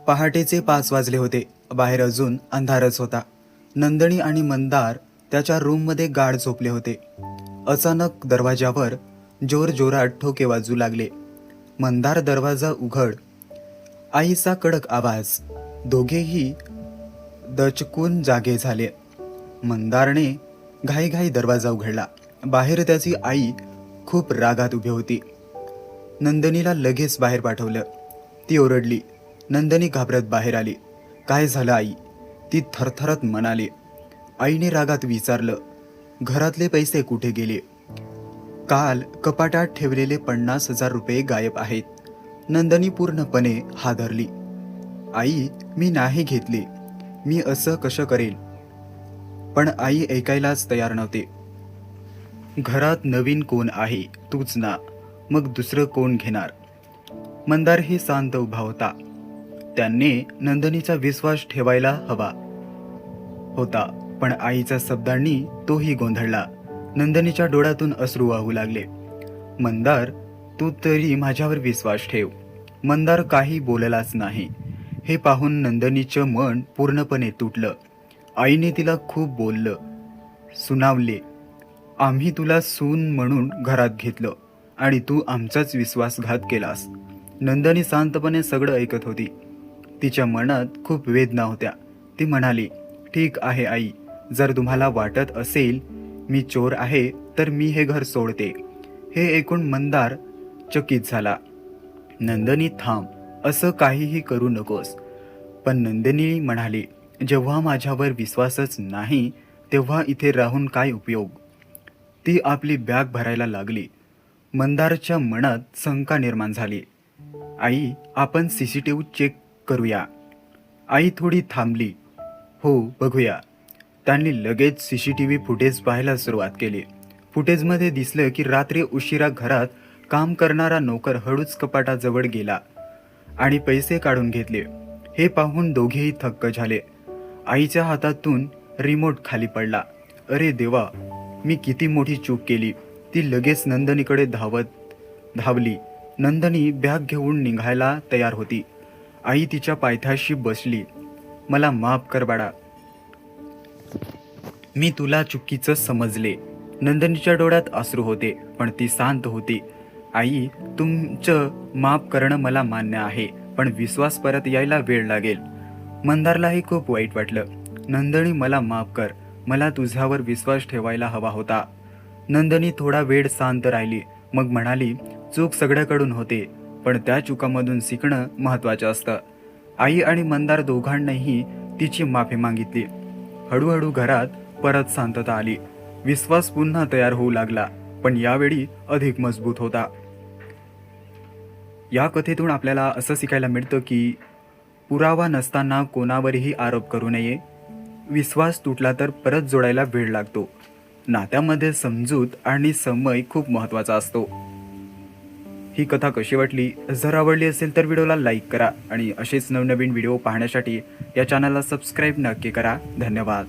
पहाटेचे 5 वाजले होते. बाहेर अजून अंधारच होता. नंदिनी आणि मंदार त्याच्या रूममध्ये गाढ झोपले होते. अचानक दरवाजावर जोरजोरात ठोके वाजू लागले. मंदार, दरवाजा उघड. आईचा कडक आवाज. दोघेही दचकून जागे झाले. मंदारने घाईघाई दरवाजा उघडला. बाहेर त्याची आई खूप रागात उभी होती. नंदिनीला लगेच बाहेर पाठवलं. ती ओरडली. नंदिनी घाबरत बाहेर आली. काय झालं आई? ती थरथरत म्हणाली. आईने रागात विचारलं, घरातले पैसे कुठे गेले? काल कपाटात ठेवलेले 50,000 रुपये गायब आहेत. नंदिनी पूर्णपणे हादरली. आई, मी नाही घेतले. मी असं कसं करेल? पण आई ऐकायलाच तयार नव्हते. घरात नवीन कोण आहे? तूच ना. मग दुसरं कोण घेणार? मंदारही शांत उभा होता. त्याने नंदिनीचा विश्वास ठेवायला हवा होता, पण आईच्या शब्दांनी तोही गोंधळला. नंदिनीच्या डोळ्यातून अश्रू वाहू लागले. मंदार, तू तरी माझ्यावर विश्वास ठेव. मंदार काही बोललाच नाही. हे पाहून नंदिनीचं मन पूर्णपणे तुटलं. आईने तिला खूप बोललं, सुनावले. आम्ही तुला सून म्हणून घरात घेतलं आणि तू आमचाच विश्वासघात केलास. नंदिनी शांतपणे सगळं ऐकत होती. तिच्या मनात खूप वेदना होत्या. ती म्हणाली, ठीक आहे आई, जर तुम्हाला वाटत असेल मी चोर आहे तर मी हे घर सोडते. हे ऐकून मंदार चकित झाला. नंदिनी, थांब, असं काहीही करू नकोस. पण नंदिनी म्हणाली, जेव्हा माझ्यावर विश्वासच नाही तेव्हा इथे राहून काय उपयोग? ती आपली बॅग भरायला लागली. मंदारच्या मनात शंका निर्माण झाली. आई, आपण सीसीटीव्ही चेक करूया. आई थोडी थांबली. हो, बघूया. त्यांनी लगेच सीसीटीव्ही फुटेज पाहायला सुरुवात केली. फुटेजमध्ये दिसलं की रात्री उशिरा घरात काम करणारा नोकर हळूच कपाटाजवळ गेला आणि पैसे काढून घेतले. हे पाहून दोघेही थक्क झाले. आईच्या हातातून रिमोट खाली पडला. अरे देवा, मी किती मोठी चूक केली. ती लगेच नंदिनीकडे धावली. नंदिनी बॅग घेऊन निघायला तयार होती. आई तिच्या पायथ्याशी बसली. मला माफ कर बाळा, मी तुला चुकीचं समजले. नंदिनीच्या डोळ्यात अश्रू होते, पण ती शांत होती. आई, तुमचं माफ करणं मला मान्य आहे, पण विश्वास परत यायला वेळ लागेल. मंदारलाही खूप वाईट वाटलं. नंदिनी, मला माफ कर. मला तुझ्यावर विश्वास ठेवायला हवा होता. नंदिनी थोडा वेळ शांत राहिली. मग म्हणाली, चूक सगळ्याकडून होते, पण त्या चुकामधून शिकणं महत्त्वाचं असतं. आई आणि मंदार दोघांनीही तिची माफी मागितली. हळूहळू घरात परत शांतता आली. विश्वास पुन्हा तयार होऊ लागला, पण यावेळी अधिक मजबूत होता. या कथेतून आपल्याला असं शिकायला मिळतं की पुरावा नसताना कोणावरही आरोप करू नये. विश्वास तुटला तर परत जोडायला वेळ लागतो. नात्यामध्ये समजूत आणि समय खूप महत्त्वाचा असतो. ही कथा कशी वाटली? जर आवडली असेल तर व्हिडिओला लाईक करा आणि असेच नवनवीन व्हिडिओ पाहण्यासाठी या चॅनलला सबस्क्राईब नक्की करा. धन्यवाद.